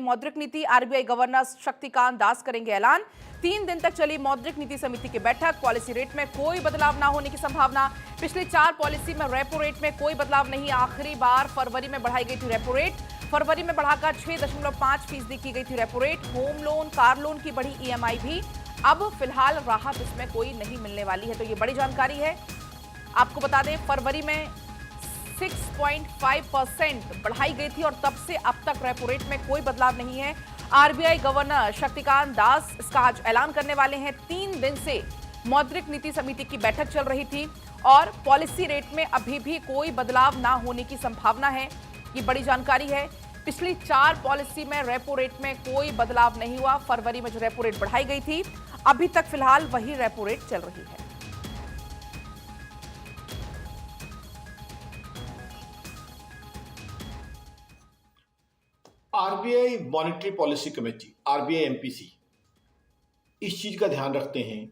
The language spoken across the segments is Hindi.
मौद्रिक नीति, आरबीआई गवर्नर शक्तिकांत दास करेंगे ऐलान। 3 दिन तक चली मौद्रिक नीति समिति की बैठक, पॉलिसी रेट में कोई बदलाव ना होने की संभावना। पिछली 4 पॉलिसी में रेपो रेट में कोई बदलाव नहीं, आखिरी बार फरवरी में बढ़ाई गई थी रेपो रेट। फरवरी में बढ़ाकर 6.5% की गई थी repo rate. Home loan, car loan की बढ़ी ईएमआई भी। अब फिलहाल राहत इसमें कोई नहीं मिलने वाली है, तो ये बड़ी जानकारी है। आपको बता दें, फरवरी में 6.5% बढ़ाई गई थी और तब से अब तक रेपो रेट में कोई बदलाव नहीं है। आरबीआई गवर्नर शक्तिकांत दास इसका आज ऐलान करने वाले हैं। 3 दिन से मौद्रिक नीति समिति की बैठक चल रही थी और पॉलिसी रेट में अभी भी कोई बदलाव ना होने की संभावना है। ये बड़ी जानकारी है। पिछली 4 पॉलिसी में रेपो रेट में कोई बदलाव नहीं हुआ। फरवरी में जो रेपो रेट बढ़ाई गई थी, अभी तक फिलहाल वही रेपो रेट चल रही है। RBI monetary policy committee, RBI MPC, इस चीज का ध्यान रखते हैं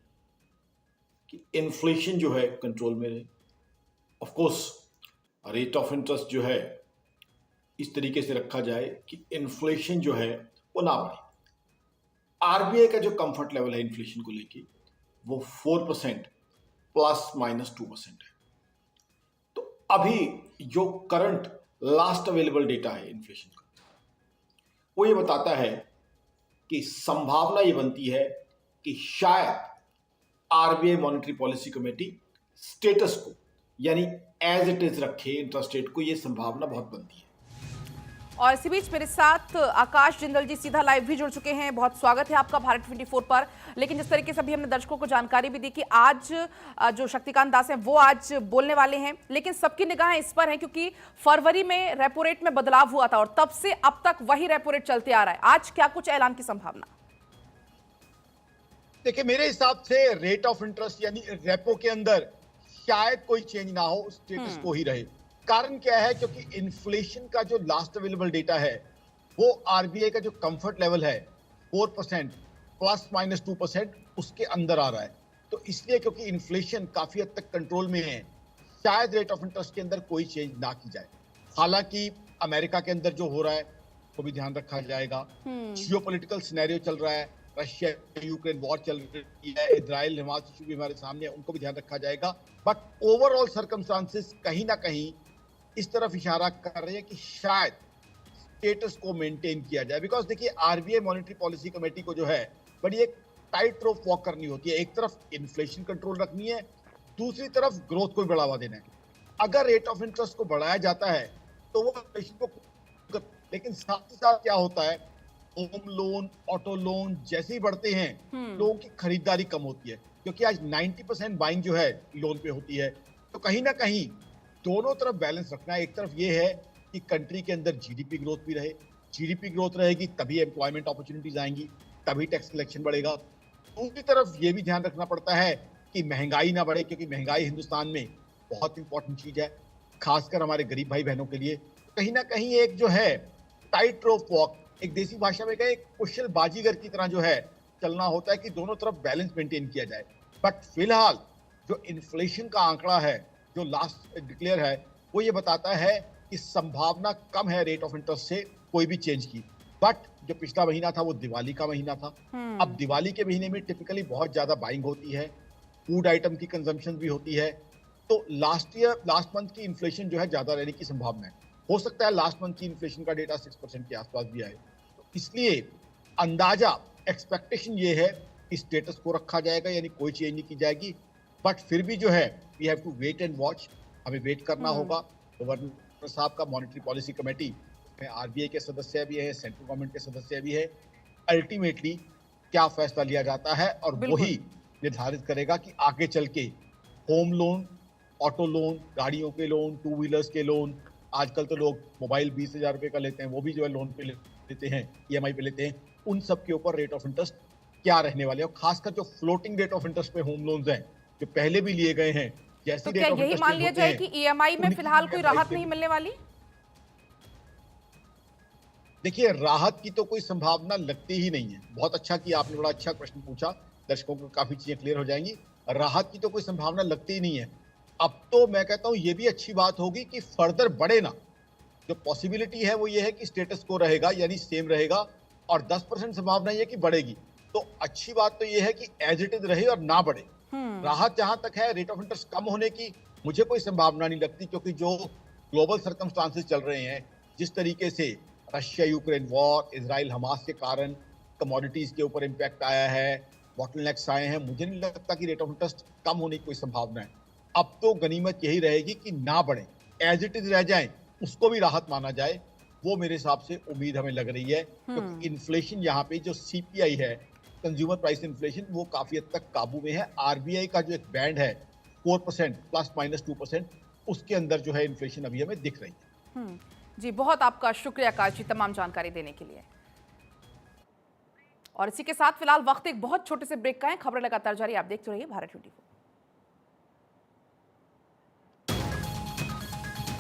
कि इन्फ्लेशन जो है कंट्रोल में रहे। Of course rate of interest जो है इस तरीके से रखा जाए कि इन्फ्लेशन जो है वो ना बढ़े। आरबीआई का जो कंफर्ट लेवल है इन्फ्लेशन को लेके वो 4% ±2% है। तो अभी जो करंट लास्ट अवेलेबल डेटा है इन्फ्लेशन का, वो ये बताता है कि संभावना ये बनती है कि शायद RBI monetary policy committee status को यानी एज इट इज रखे इंटरेस्ट रेट को, ये संभावना बहुत बनती है। और इसी बीच मेरे साथ आकाश जिंदल जी सीधा लाइव भी जुड़ चुके हैं। बहुत स्वागत है आपका भारत 24 पर। लेकिन जिस तरीके से अभी हमने दर्शकों को जानकारी भी दी कि आज जो शक्तिकांत दास हैं वो आज बोलने वाले हैं, लेकिन सबकी निगाहें इस पर हैं क्योंकि फरवरी में रेपो रेट में बदलाव हुआ था और तब से अब तक वही रेपो रेट चलते आ रहा है। आज क्या कुछ ऐलान की संभावना? देखिए, मेरे हिसाब से रेट ऑफ इंटरेस्ट यानी रेपो के अंदर शायद कोई चेंज ना हो, स्टेटस को ही रहे। कारण क्या है? क्योंकि इन्फ्लेशन का जो लास्ट अवेलेबल डेटा है वो आरबीआई का जो कंफर्ट लेवल है 4% ±2% उसके अंदर आ रहा है। तो इसलिए क्योंकि इन्फ्लेशन काफी हद तक कंट्रोल में है, शायद रेट ऑफ इंटरेस्ट के अंदर कोई चेंज ना की जाए। हालांकि अमेरिका के अंदर जो हो रहा है वो भी ध्यान रखा जाएगा। जियोपॉलिटिकल सिनेरियो चल रहा है, रशिया यूक्रेन वॉर चल रही है, इजराइल हमास इशू भी हमारे सामने है, उनको भी ध्यान रखा जाएगा। बट ओवरऑल सर्कमस्टांसेस कहीं ना कहीं इस तरफ इशारा कर रहे हैं कि शायद स्टेटस को मेंटेन किया जाए। बिकॉज देखिए, आरबीआई मॉनेटरी पॉलिसी कमेटी को जो है बड़ी एक टाइट रोप वॉक करनी होती है। एक तरफ इन्फ्लेशन कंट्रोल रखनी है, दूसरी तरफ ग्रोथ को भी बढ़ावा देना है। अगर रेट ऑफ इंटरेस्ट को बढ़ाया जाता है तो वो इन्फ्लेशन को, लेकिन साथ ही साथ क्या होता है, होम लोन, ऑटो लोन जैसे ही बढ़ते हैं लोगों की खरीदारी कम होती है, क्योंकि आज 90% बाइंग जो है लोन पे होती है। तो कहीं ना कहीं दोनों तरफ बैलेंस रखना है। एक तरफ ये है कि कंट्री के अंदर जीडीपी ग्रोथ भी रहे, जीडीपी ग्रोथ रहेगी तभी एम्प्लॉयमेंट अपॉर्चुनिटीज आएंगी, तभी टैक्स कलेक्शन बढ़ेगा। दूसरी तरफ ये भी ध्यान रखना पड़ता है कि महंगाई ना बढ़े, क्योंकि महंगाई हिंदुस्तान में बहुत इंपॉर्टेंट चीज है, खासकर हमारे गरीब भाई बहनों के लिए। कहीं ना कहीं एक जो है टाइट रोप वॉक, एक देसी भाषा में कहे कुशल बाजीगर की तरह जो है चलना होता है कि दोनों तरफ बैलेंस मेंटेन किया जाए। बट फिलहाल जो इन्फ्लेशन का आंकड़ा है जो लास्ट डिक्लेयर है वो ये बताता है कि संभावना कम है रेट ऑफ इंटरेस्ट से कोई भी चेंज की। बट जो पिछला महीना था वो दिवाली का महीना था। अब दिवाली के महीने में टिपिकली बहुत ज्यादा बाइंग होती है, फूड आइटम की कंजम्पशन भी होती है। तो लास्ट मंथ की इन्फ्लेशन जो है ज्यादा रहने की संभावना है। हो सकता है लास्ट मंथ की इन्फ्लेशन का डेटा 6% के आसपास भी आए। तो इसलिए अंदाजा, एक्सपेक्टेशन ये है कि स्टेटस को रखा जाएगा, यानी कोई चेंज नहीं की जाएगी। बट फिर भी जो है we have to wait and watch, हमें वेट करना होगा। गवर्नर साहब का मॉनेटरी पॉलिसी कमेटी में आरबीआई के सदस्य भी है, सेंट्रल गवर्नमेंट के सदस्य भी है। अल्टीमेटली क्या फैसला लिया जाता है और वही निर्धारित करेगा कि आगे चल के होम लोन, ऑटो लोन, गाड़ियों के लोन, 2 व्हीलर्स के लोन, आजकल तो लोग मोबाइल 20,000 रुपए का लेते हैं, वो भी जो है लोन पे लेते हैं, ईएमआई पे लेते हैं, उन सब के ऊपर रेट ऑफ इंटरेस्ट क्या रहने वाले हैं। और खासकर जो फ्लोटिंग रेट ऑफ इंटरेस्ट पे होम लोन्स हैं जो पहले भी लिए गए हैं, जैसे तो क्या यही मान लिया जाए कि ईएमआई में फिलहाल कोई राहत नहीं मिलने वाली? देखिए, राहत की तो कोई संभावना लगती ही नहीं है। बहुत अच्छा कि आपने बड़ा अच्छा क्वेश्चन पूछा, दर्शकों को काफी चीजें क्लियर हो जाएंगी। राहत की तो कोई संभावना लगती ही नहीं है। अब तो मैं कहता हूं ये भी अच्छी बात होगी कि फर्दर बढ़े ना। जो पॉसिबिलिटी है वो ये है कि स्टेटस को रहेगा, यानी सेम रहेगा, और 10% संभावना ये कि बढ़ेगी। तो अच्छी बात तो ये है कि एज इट इज रहे और ना बढ़े। राहत जहां तक है रेट ऑफ इंटरेस्ट कम होने की मुझे कोई संभावना नहीं लगती, क्योंकि जो ग्लोबल सर्कमस्टांसेस चल रहे हैं, जिस तरीके से Russia Ukraine war, Israel Hamas के कारण कमोडिटीज के ऊपर इम्पैक्ट आया है, बॉटलनेक्स आए हैं, मुझे नहीं लगता कि रेट ऑफ इंटरेस्ट कम होने की कोई संभावना है। अब तो गनीमत यही रहेगी कि ना बढ़े, एज इट इज रह जाएं, उसको भी राहत माना जाए। वो मेरे हिसाब से उम्मीद हमें लग रही है, क्योंकि इन्फ्लेशन यहाँ पे जो सीपीआई है, कंज्यूमर प्राइस इन्फ्लेशन, वो काफी हद तक काबू में है। आरबीआई का जो एक बैंड है 4% ±2%, उसके अंदर जो है इन्फ्लेशन अभी हमें दिख रही है। जी, बहुत आपका शुक्रिया आकाश जी तमाम जानकारी देने के लिए। और इसी के साथ फिलहाल वक्त एक बहुत छोटे से ब्रेक का है। खबरें लगातार जारी, आप देखते रहिए भारत 24।